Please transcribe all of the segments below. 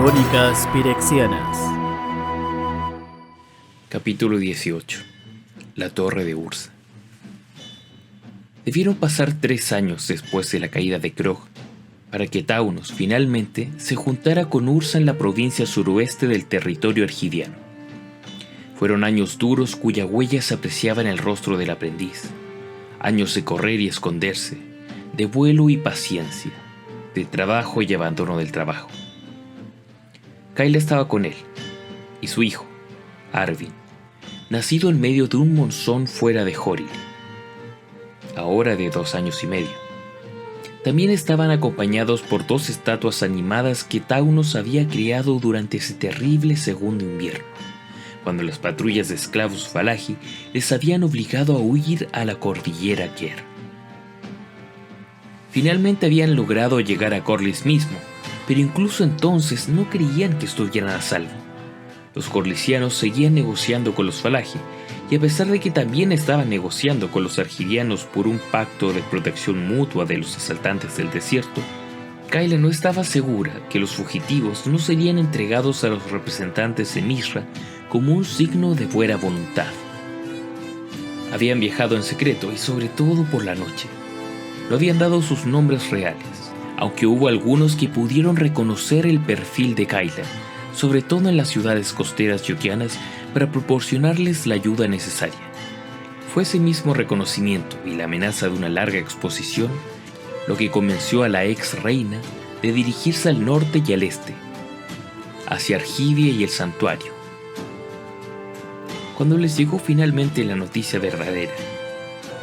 Crónicas Pirexianas. Capítulo 18. La Torre de Ursa. Debieron pasar 3 años después de la caída de Krog para que Taunos finalmente se juntara con Ursa en la provincia suroeste del territorio argidiano. Fueron años duros cuya huella se apreciaba en el rostro del aprendiz. Años de correr y esconderse, de vuelo y paciencia, de trabajo y abandono del trabajo. Kaila estaba con él, y su hijo, Arvin, nacido en medio de un monzón fuera de Horil, ahora de 2 años y medio. También estaban acompañados por 2 estatuas animadas que Taunos había criado durante ese terrible segundo invierno, cuando las patrullas de esclavos Falaji les habían obligado a huir a la cordillera Ker. Finalmente habían logrado llegar a Corlys mismo, pero incluso entonces no creían que estuvieran a salvo. Los corlisianos seguían negociando con los Falaji, y a pesar de que también estaban negociando con los argidianos por un pacto de protección mutua de los asaltantes del desierto, Kaila no estaba segura que los fugitivos no serían entregados a los representantes de Mishra como un signo de buena voluntad. Habían viajado en secreto y sobre todo por la noche. No habían dado sus nombres reales, aunque hubo algunos que pudieron reconocer el perfil de Kaila, sobre todo en las ciudades costeras yokianas, para proporcionarles la ayuda necesaria. Fue ese mismo reconocimiento y la amenaza de una larga exposición lo que convenció a la ex reina de dirigirse al norte y al este, hacia Argidia y el santuario. Cuando les llegó finalmente la noticia verdadera,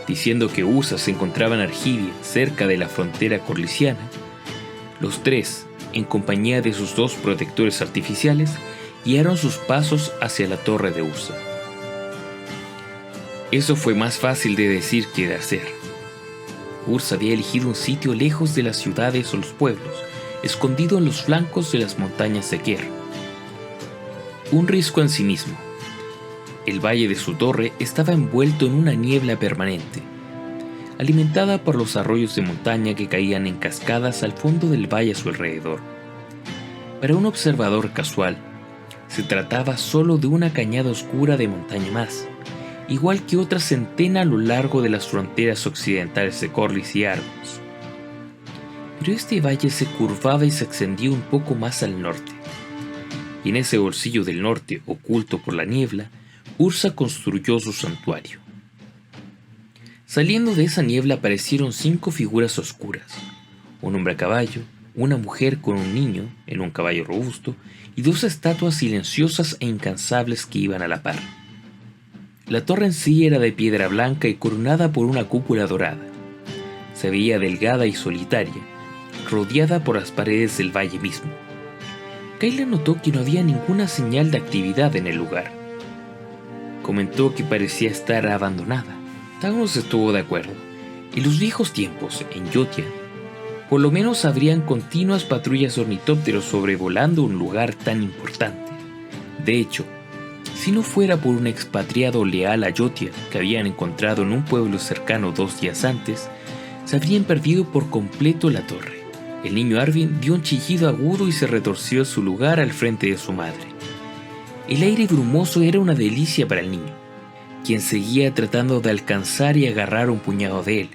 diciendo que Ursa se encontraba en Argidia, cerca de la frontera corlisiana, los 3, en compañía de sus 2 protectores artificiales, guiaron sus pasos hacia la torre de Ursa. Eso fue más fácil de decir que de hacer. Ursa había elegido un sitio lejos de las ciudades o los pueblos, escondido en los flancos de las montañas de Ker. Un risco en sí mismo. El valle de su torre estaba envuelto en una niebla permanente, alimentada por los arroyos de montaña que caían en cascadas al fondo del valle a su alrededor. Para un observador casual, se trataba solo de una cañada oscura de montaña más, igual que otra centena a lo largo de las fronteras occidentales de Corlys y Argos. Pero este valle se curvaba y se extendía un poco más al norte, y en ese bolsillo del norte, oculto por la niebla, Ursa construyó su santuario. Saliendo de esa niebla aparecieron 5 figuras oscuras: un hombre a caballo, una mujer con un niño en un caballo robusto y 2 estatuas silenciosas e incansables que iban a la par. La torre en sí era de piedra blanca y coronada por una cúpula dorada. Se veía delgada y solitaria, rodeada por las paredes del valle mismo. Kaila notó que no había ninguna señal de actividad en el lugar. Comentó que parecía estar abandonada. Taunos estuvo de acuerdo. En los viejos tiempos, en Yotia, por lo menos habrían continuas patrullas de ornitópteros sobrevolando un lugar tan importante. De hecho, si no fuera por un expatriado leal a Yotia que habían encontrado en un pueblo cercano 2 días antes, se habrían perdido por completo la torre. El niño Arvin dio un chillido agudo y se retorció en su lugar al frente de su madre. El aire brumoso era una delicia para el niño, quien seguía tratando de alcanzar y agarrar un puñado de él.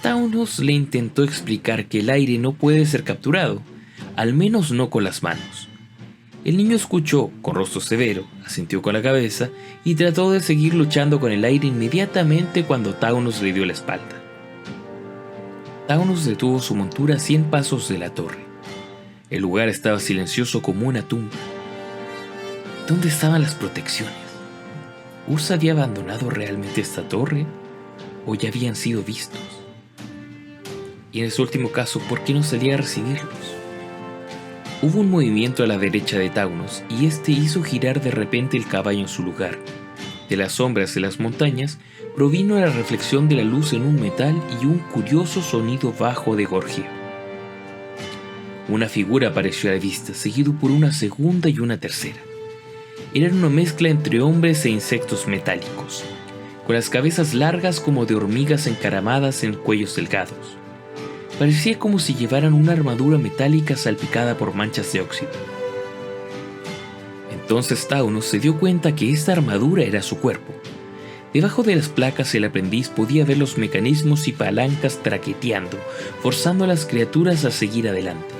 Taunos le intentó explicar que el aire no puede ser capturado, al menos no con las manos. El niño escuchó con rostro severo, asintió con la cabeza y trató de seguir luchando con el aire inmediatamente cuando Taunos le dio la espalda. Taunos detuvo su montura a 100 pasos de la torre. El lugar estaba silencioso como una tumba. ¿Dónde estaban las protecciones? ¿Ursa había abandonado realmente esta torre o ya habían sido vistos? Y en ese último caso, ¿por qué no salía a recibirlos? Hubo un movimiento a la derecha de Taunos y este hizo girar de repente el caballo en su lugar. De las sombras de las montañas provino la reflexión de la luz en un metal y un curioso sonido bajo de gorjeo. Una figura apareció a la vista, seguido por una segunda y una tercera. Eran una mezcla entre hombres e insectos metálicos, con las cabezas largas como de hormigas encaramadas en cuellos delgados. Parecía como si llevaran una armadura metálica salpicada por manchas de óxido. Entonces Taunos se dio cuenta que esta armadura era su cuerpo. Debajo de las placas el aprendiz podía ver los mecanismos y palancas traqueteando, forzando a las criaturas a seguir adelante.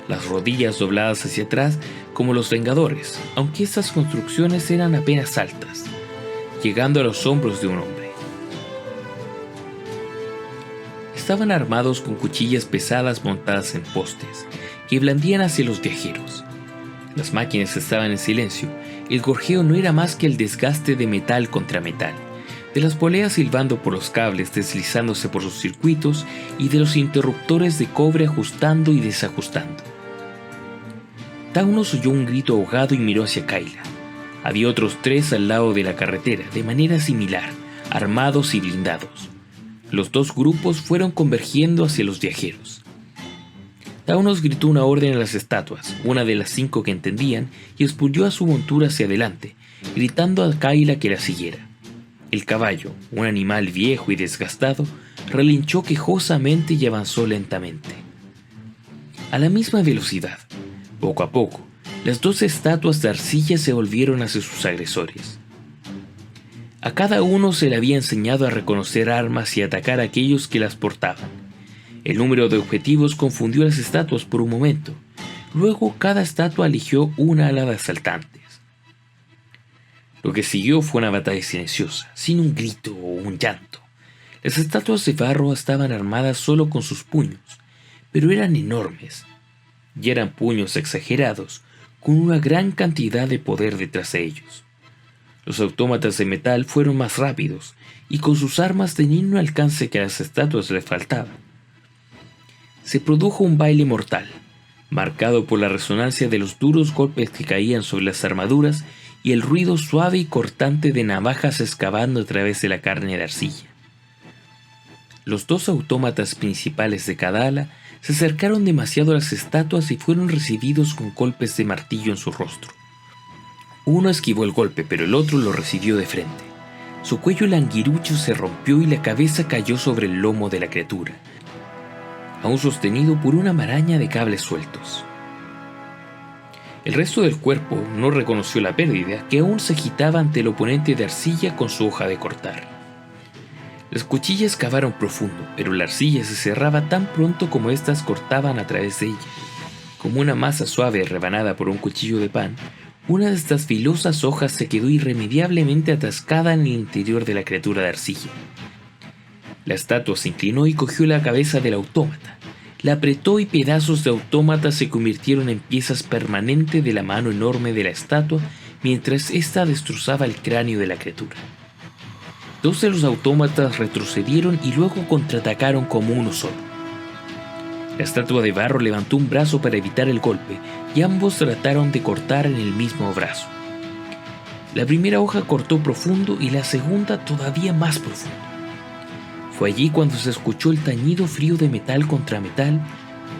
Las rodillas dobladas hacia atrás como los Vengadores, aunque estas construcciones eran apenas altas, llegando a los hombros de un hombre. Estaban armados con cuchillas pesadas montadas en postes, que blandían hacia los viajeros. Las máquinas estaban en silencio. El gorjeo no era más que el desgaste de metal contra metal, de las poleas silbando por los cables deslizándose por sus circuitos y de los interruptores de cobre ajustando y desajustando. Taunos oyó un grito ahogado y miró hacia Kayla. Había otros 3 al lado de la carretera, de manera similar, armados y blindados. Los 2 grupos fueron convergiendo hacia los viajeros. Taunos gritó una orden a las estatuas, una de las 5 que entendían, y expulsó a su montura hacia adelante, gritando a Kayla que la siguiera. El caballo, un animal viejo y desgastado, relinchó quejosamente y avanzó lentamente. A la misma velocidad, poco a poco, las 2 estatuas de arcilla se volvieron hacia sus agresores. A cada uno se le había enseñado a reconocer armas y atacar a aquellos que las portaban. El número de objetivos confundió a las estatuas por un momento. Luego cada estatua eligió una ala de asaltantes. Lo que siguió fue una batalla silenciosa, sin un grito o un llanto. Las estatuas de barro estaban armadas solo con sus puños, pero eran enormes. Y eran puños exagerados, con una gran cantidad de poder detrás de ellos. Los autómatas de metal fueron más rápidos, y con sus armas tenían un alcance que a las estatuas les faltaba. Se produjo un baile mortal, marcado por la resonancia de los duros golpes que caían sobre las armaduras y el ruido suave y cortante de navajas excavando a través de la carne de arcilla. Los 2 autómatas principales de cada ala se acercaron demasiado a las estatuas y fueron recibidos con golpes de martillo en su rostro. Uno esquivó el golpe, pero el otro lo recibió de frente. Su cuello languirucho se rompió y la cabeza cayó sobre el lomo de la criatura, aún sostenido por una maraña de cables sueltos. El resto del cuerpo no reconoció la pérdida, que aún se agitaba ante el oponente de arcilla con su hoja de cortar. Las cuchillas cavaron profundo, pero la arcilla se cerraba tan pronto como éstas cortaban a través de ella. Como una masa suave rebanada por un cuchillo de pan, una de estas filosas hojas se quedó irremediablemente atascada en el interior de la criatura de arcilla. La estatua se inclinó y cogió la cabeza del autómata. La apretó y pedazos de autómata se convirtieron en piezas permanentes de la mano enorme de la estatua mientras ésta destrozaba el cráneo de la criatura. 2 de los autómatas retrocedieron y luego contraatacaron como uno solo. La estatua de barro levantó un brazo para evitar el golpe y ambos trataron de cortar en el mismo brazo. La primera hoja cortó profundo y la segunda todavía más profundo. Fue allí cuando se escuchó el tañido frío de metal contra metal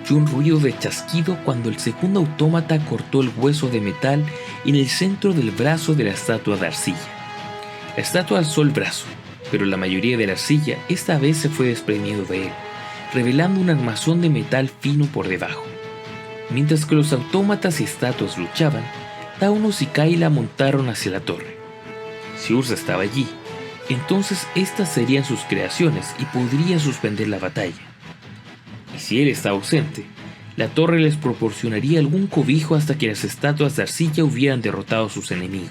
y un ruido de chasquido cuando el segundo autómata cortó el hueso de metal en el centro del brazo de la estatua de arcilla. La estatua alzó el brazo, pero la mayoría de la arcilla esta vez se fue desprendiendo de él, revelando un armazón de metal fino por debajo. Mientras que los autómatas y estatuas luchaban, Taunos y Kayla montaron hacia la torre. Si Ursa estaba allí, entonces estas serían sus creaciones y podría suspender la batalla. Y si él estaba ausente, la torre les proporcionaría algún cobijo hasta que las estatuas de arcilla hubieran derrotado a sus enemigos.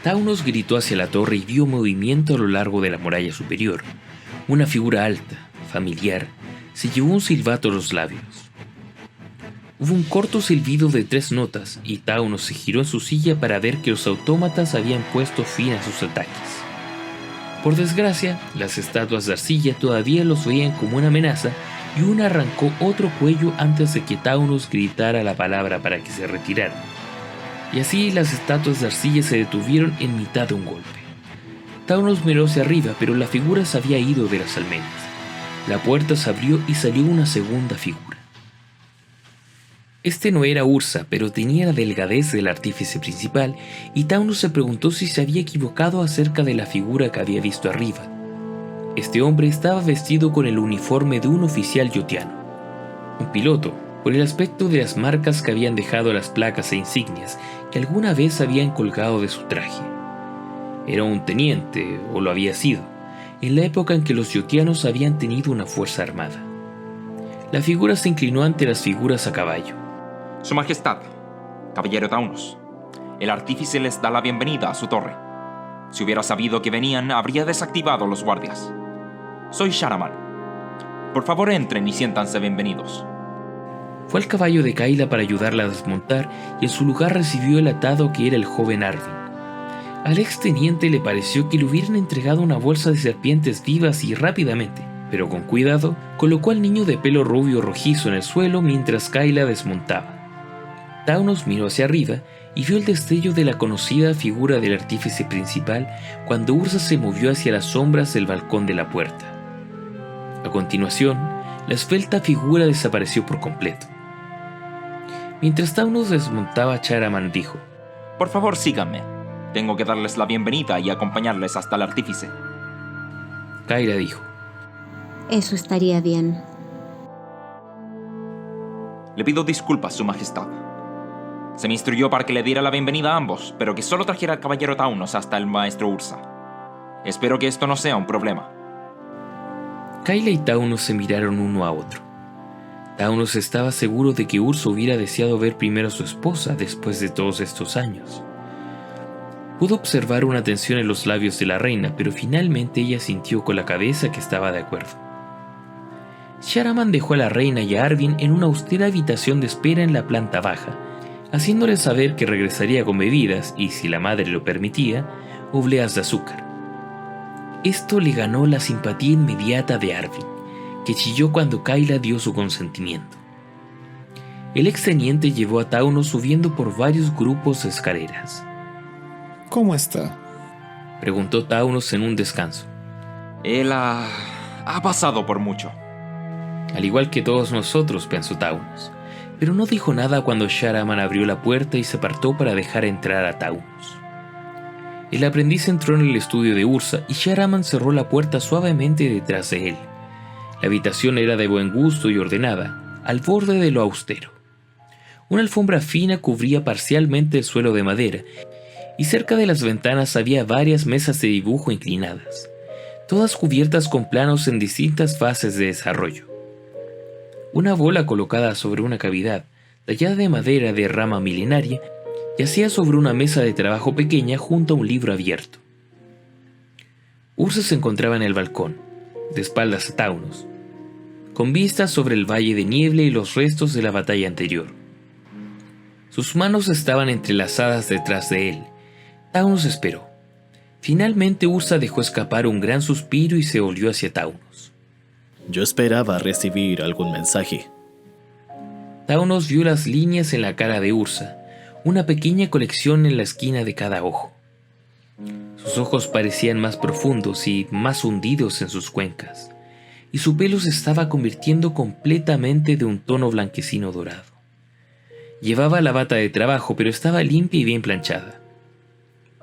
Taunos gritó hacia la torre y vio movimiento a lo largo de la muralla superior. Una figura alta, familiar, se llevó un silbato a los labios. Hubo un corto silbido de 3 notas y Taunos se giró en su silla para ver que los autómatas habían puesto fin a sus ataques. Por desgracia, las estatuas de arcilla todavía los veían como una amenaza y una arrancó otro cuello antes de que Taunos gritara la palabra para que se retiraran. Y así las estatuas de arcilla se detuvieron en mitad de un golpe. Taunos miró hacia arriba, pero la figura se había ido de las almenas. La puerta se abrió y salió una segunda figura. Este no era Ursa, pero tenía la delgadez del artífice principal, y Taunos se preguntó si se había equivocado acerca de la figura que había visto arriba. Este hombre estaba vestido con el uniforme de un oficial yotiano. Un piloto, por el aspecto de las marcas que habían dejado las placas e insignias que alguna vez habían colgado de su traje. Era un teniente, o lo había sido, en la época en que los yotianos habían tenido una fuerza armada. La figura se inclinó ante las figuras a caballo. Su Majestad, caballero Taunos, el artífice les da la bienvenida a su torre. Si hubiera sabido que venían, habría desactivado los guardias. Soy Sharaman. Por favor, entren y siéntanse bienvenidos. Fue al caballo de Kayla para ayudarla a desmontar y en su lugar recibió el atado que era el joven Arvin. Al exteniente le pareció que le hubieran entregado una bolsa de serpientes vivas y rápidamente, pero con cuidado, colocó al niño de pelo rubio rojizo en el suelo mientras Kayla desmontaba. Taunos miró hacia arriba y vio el destello de la conocida figura del artífice principal cuando Ursa se movió hacia las sombras del balcón de la puerta. A continuación, la esbelta figura desapareció por completo. Mientras Taunos desmontaba, Sharaman dijo: Por favor, síganme. Tengo que darles la bienvenida y acompañarles hasta el artífice. Kayla dijo: Eso estaría bien. Le pido disculpas, Su Majestad. Se me instruyó para que le diera la bienvenida a ambos, pero que solo trajera al caballero Taunos hasta el maestro Ursa. Espero que esto no sea un problema. Kayla y Taunos se miraron uno a otro. Taunos estaba seguro de que Ursa hubiera deseado ver primero a su esposa después de todos estos años. Pudo observar una tensión en los labios de la reina, pero finalmente ella sintió con la cabeza que estaba de acuerdo. Sharaman dejó a la reina y a Arvin en una austera habitación de espera en la planta baja, haciéndoles saber que regresaría con bebidas y, si la madre lo permitía, obleas de azúcar. Esto le ganó la simpatía inmediata de Arvin, que chilló cuando Kayla dio su consentimiento. El exteniente llevó a Taunos subiendo por varios grupos de escaleras. ¿Cómo está? Preguntó Taunos en un descanso. Él ha pasado por mucho. Al igual que todos nosotros, pensó Taunos, pero no dijo nada cuando Sharaman abrió la puerta y se apartó para dejar entrar a Taunos. El aprendiz entró en el estudio de Ursa y Sharaman cerró la puerta suavemente detrás de él. La habitación era de buen gusto y ordenada, al borde de lo austero. Una alfombra fina cubría parcialmente el suelo de madera, y cerca de las ventanas había varias mesas de dibujo inclinadas, todas cubiertas con planos en distintas fases de desarrollo. Una bola colocada sobre una cavidad, tallada de madera de rama milenaria, yacía sobre una mesa de trabajo pequeña junto a un libro abierto. Ursa se encontraba en el balcón, de espaldas a Taunos, con vistas sobre el valle de niebla y los restos de la batalla anterior. Sus manos estaban entrelazadas detrás de él. Taunos esperó. Finalmente Ursa dejó escapar un gran suspiro y se volvió hacia Taunos. Yo esperaba recibir algún mensaje. Taunos vio las líneas en la cara de Ursa, una pequeña colección en la esquina de cada ojo. Sus ojos parecían más profundos y más hundidos en sus cuencas, y su pelo se estaba convirtiendo completamente de un tono blanquecino dorado. Llevaba la bata de trabajo, pero estaba limpia y bien planchada.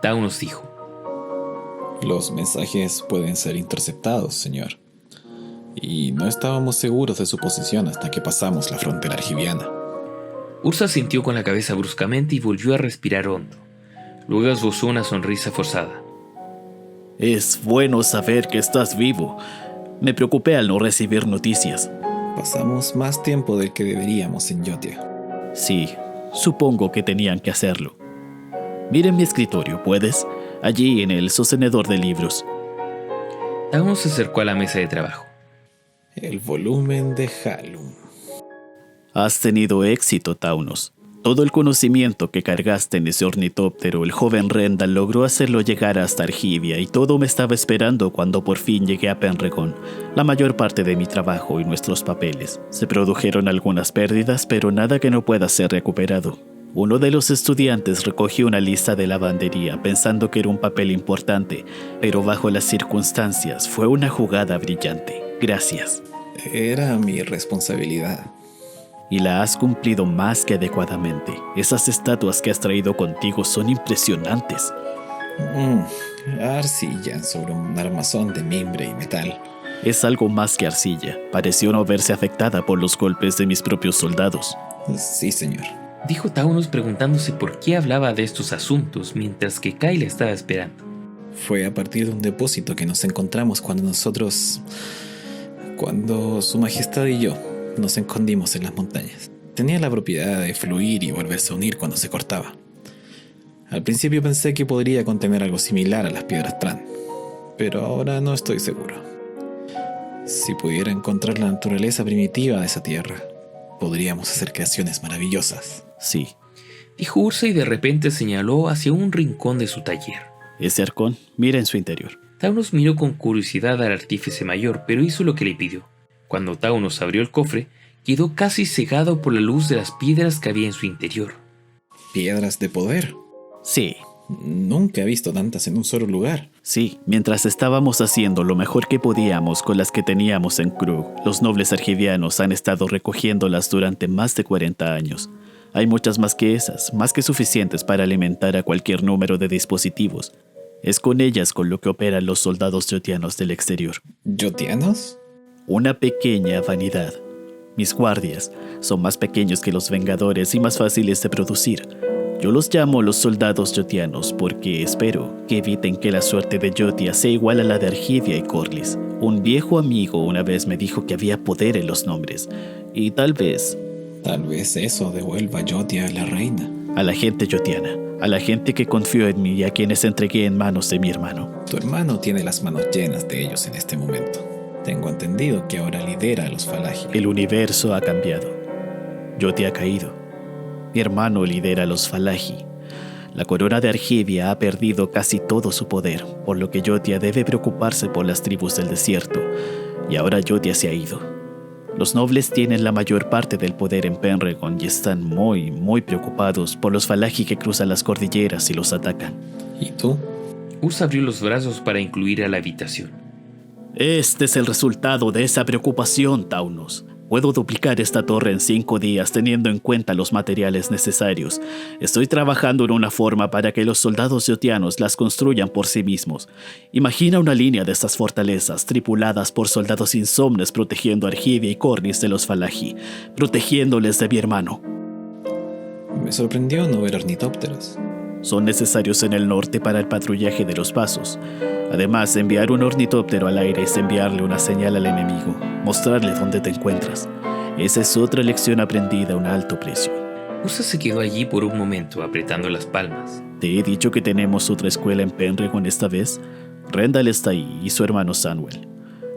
Taunos dijo: Los mensajes pueden ser interceptados, señor. Y no estábamos seguros de su posición hasta que pasamos la frontera argiviana. Ursa sintió con la cabeza bruscamente y volvió a respirar hondo. Luego esbozó una sonrisa forzada. Es bueno saber que estás vivo. Me preocupé al no recibir noticias. Pasamos más tiempo del que deberíamos en Yotia. Sí, supongo que tenían que hacerlo. Mira mi escritorio, ¿puedes? Allí en el sostenedor de libros. Taunos se acercó a la mesa de trabajo. El volumen de Halum. Has tenido éxito, Taunos. Todo el conocimiento que cargaste en ese ornitóptero, el joven Rendal logró hacerlo llegar hasta Argivia y todo me estaba esperando cuando por fin llegué a Penregon. La mayor parte de mi trabajo y nuestros papeles. Se produjeron algunas pérdidas, pero nada que no pueda ser recuperado. Uno de los estudiantes recogió una lista de lavandería pensando que era un papel importante, pero bajo las circunstancias fue una jugada brillante. Gracias. Era mi responsabilidad. Y la has cumplido más que adecuadamente. Esas estatuas que has traído contigo son impresionantes. Arcillan sobre un armazón de mimbre y metal. Es algo más que arcilla. Pareció no verse afectada por los golpes de mis propios soldados. Sí, señor. Dijo Taunos preguntándose por qué hablaba de estos asuntos mientras que Kai le estaba esperando. Fue a partir de un depósito que nos encontramos cuando Su Majestad y yo nos escondimos en las montañas. Tenía la propiedad de fluir y volverse a unir cuando se cortaba. Al principio pensé que podría contener algo similar a las piedras Tran, pero ahora no estoy seguro. Si pudiera encontrar la naturaleza primitiva de esa tierra, podríamos hacer creaciones maravillosas. Sí. Dijo Ursa y de repente señaló hacia un rincón de su taller. Ese arcón, mira en su interior. Taunos miró con curiosidad al artífice mayor, pero hizo lo que le pidió. Cuando Taunos abrió el cofre, quedó casi cegado por la luz de las piedras que había en su interior. ¿Piedras de poder? Sí. Nunca he visto tantas en un solo lugar. Sí, mientras estábamos haciendo lo mejor que podíamos con las que teníamos en Krug, los nobles argivianos han estado recogiéndolas durante más de 40 años. Hay muchas más que esas, más que suficientes para alimentar a cualquier número de dispositivos. Es con ellas con lo que operan los soldados yotianos del exterior. ¿Yotianos? Una pequeña vanidad. Mis guardias son más pequeños que los Vengadores y más fáciles de producir. Yo los llamo los soldados yotianos porque espero que eviten que la suerte de Yotia sea igual a la de Argivia y Corlys. Un viejo amigo una vez me dijo que había poder en los nombres, y tal vez eso devuelva a Yotia a la reina. A la gente yotiana, a la gente que confió en mí y a quienes entregué en manos de mi hermano. Tu hermano tiene las manos llenas de ellos en este momento. Tengo entendido que ahora lidera a los Falaji. El universo ha cambiado. Yotia ha caído. Mi hermano lidera a los Falaji. La corona de Argivia ha perdido casi todo su poder, por lo que Yotia debe preocuparse por las tribus del desierto. Y ahora Yotia se ha ido. Los nobles tienen la mayor parte del poder en Penregon y están muy preocupados por los Falaji que cruzan las cordilleras y los atacan. ¿Y tú? Ursa abrió los brazos para incluir a la habitación. Este es el resultado de esa preocupación, Taunos. Puedo duplicar esta torre en 5 días teniendo en cuenta los materiales necesarios. Estoy trabajando en una forma para que los soldados yotianos las construyan por sí mismos. Imagina una línea de estas fortalezas tripuladas por soldados insomnes protegiendo a Argivia y Corlys de los Falaji, protegiéndoles de mi hermano. Me sorprendió no ver ornitópteros. Son necesarios en el norte para el patrullaje de los pasos. Además, enviar un ornitóptero al aire es enviarle una señal al enemigo, mostrarle dónde te encuentras. Esa es otra lección aprendida a un alto precio. Ursa se quedó allí por un momento, apretando las palmas. ¿Te he dicho que tenemos otra escuela en Penregon esta vez? Rendal está ahí y su hermano Samuel.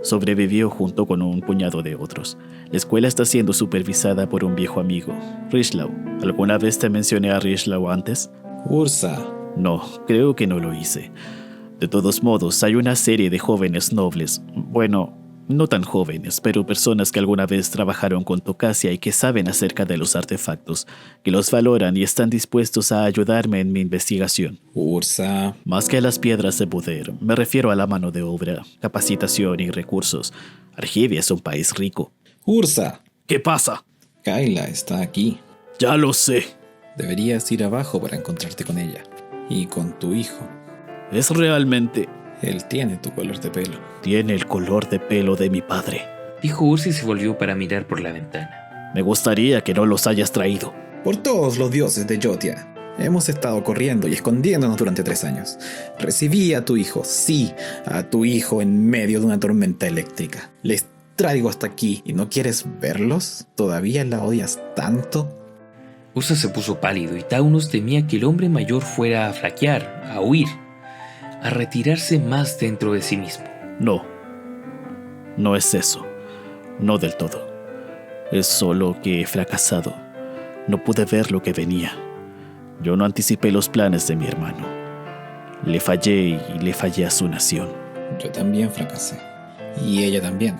Sobrevivió junto con un puñado de otros. La escuela está siendo supervisada por un viejo amigo, Rishlau. ¿Alguna vez te mencioné a Rishlau antes? Ursa. No, creo que no lo hice. De todos modos, hay una serie de jóvenes nobles, bueno, no tan jóvenes, pero personas que alguna vez trabajaron con Tocasia y que saben acerca de los artefactos, que los valoran y están dispuestos a ayudarme en mi investigación. Ursa. Más que a las piedras de poder, me refiero a la mano de obra, capacitación y recursos. Argivia es un país rico. Ursa. ¿Qué pasa? Kayla está aquí. Ya lo sé. Deberías ir abajo para encontrarte con ella. Y con tu hijo. Es realmente... Él tiene tu color de pelo. Tiene el color de pelo de mi padre. Dijo Ursa y se volvió para mirar por la ventana. Me gustaría que no los hayas traído. Por todos los dioses de Yotia. Hemos estado corriendo y escondiéndonos durante 3 años. Recibí a tu hijo, sí, a tu hijo en medio de una tormenta eléctrica. Les traigo hasta aquí y no quieres verlos. ¿Todavía la odias tanto? Ursa se puso pálido y Taunos temía que el hombre mayor fuera a flaquear, a huir, a retirarse más dentro de sí mismo. No es eso. No del todo. Es solo que he fracasado. No pude ver lo que venía. Yo no anticipé los planes de mi hermano. Le fallé y le fallé a su nación. Yo también fracasé. Y ella también.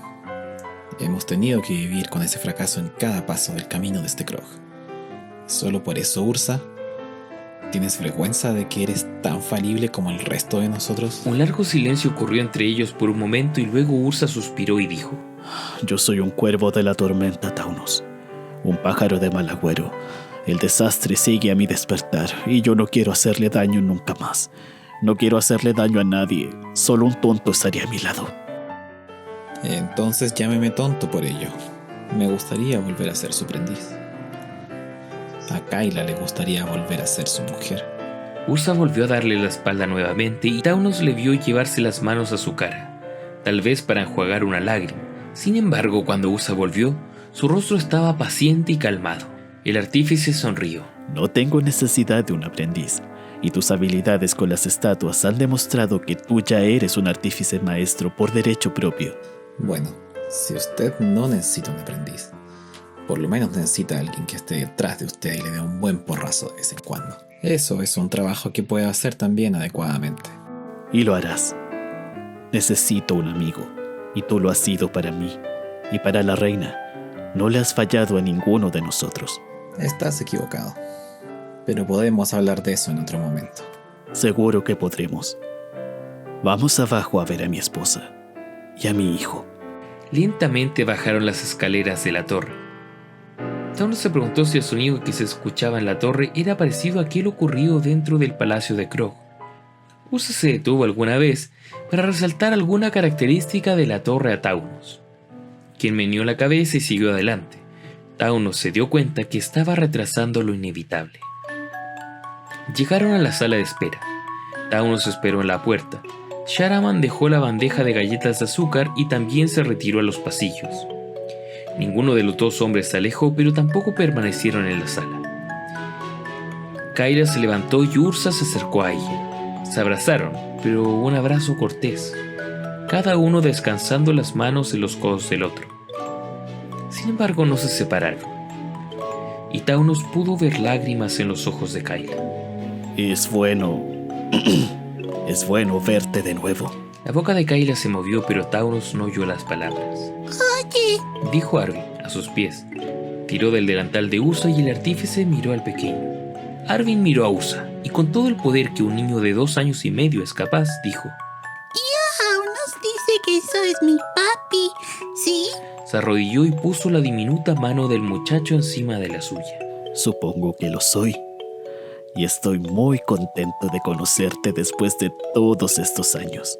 Hemos tenido que vivir con ese fracaso en cada paso del camino de este Krog. ¿Solo por eso, Ursa? ¿Tienes vergüenza de que eres tan falible como el resto de nosotros? Un largo silencio ocurrió entre ellos por un momento y luego Ursa suspiró y dijo: Yo soy un cuervo de la tormenta, Taunos. Un pájaro de mal agüero. El desastre sigue a mi despertar y yo no quiero hacerle daño nunca más. No quiero hacerle daño a nadie. Solo un tonto estaría a mi lado. Entonces llámeme tonto por ello. Me gustaría volver a ser su aprendiz. A Kayla le gustaría volver a ser su mujer. Ursa volvió a darle la espalda nuevamente y Taunos le vio llevarse las manos a su cara, tal vez para enjuagar una lágrima. Sin embargo, cuando Ursa volvió, su rostro estaba paciente y calmado. El artífice sonrió. No tengo necesidad de un aprendiz, y tus habilidades con las estatuas han demostrado que tú ya eres un artífice maestro por derecho propio. Bueno, si usted no necesita un aprendiz, por lo menos necesita a alguien que esté detrás de usted y le dé un buen porrazo de vez en cuando. Eso es un trabajo que puede hacer también adecuadamente. Y lo harás. Necesito un amigo, y tú lo has sido para mí, y para la reina. No le has fallado a ninguno de nosotros. Estás equivocado, pero podemos hablar de eso en otro momento. Seguro que podremos. Vamos abajo a ver a mi esposa y a mi hijo. Lentamente bajaron las escaleras de la torre. Taunos se preguntó si el sonido que se escuchaba en la torre era parecido a aquel ocurrido dentro del palacio de Krog. Ursa se detuvo alguna vez para resaltar alguna característica de la torre a Taunos, quien meneó la cabeza y siguió adelante. Taunos se dio cuenta que estaba retrasando lo inevitable. Llegaron a la sala de espera. Taunos esperó en la puerta. Sharaman dejó la bandeja de galletas de azúcar y también se retiró a los pasillos. Ninguno de los dos hombres se alejó, pero tampoco permanecieron en la sala. Kayla se levantó y Ursa se acercó a ella. Se abrazaron, pero un abrazo cortés, cada uno descansando las manos en los codos del otro. Sin embargo, no se separaron, y Taunos pudo ver lágrimas en los ojos de Kayla. Es bueno verte de nuevo. La boca de Kayla se movió, pero Taunos no oyó las palabras. Oye, Dijo Arvin a sus pies. Tiró del delantal de Ursa y el artífice miró al pequeño. Arvin miró a Ursa, y con todo el poder que un niño de 2 años y medio es capaz, dijo. nos dice que eso es mi papi, ¿sí? Se arrodilló y puso la diminuta mano del muchacho encima de la suya. Supongo que lo soy. Y estoy muy contento de conocerte después de todos estos años.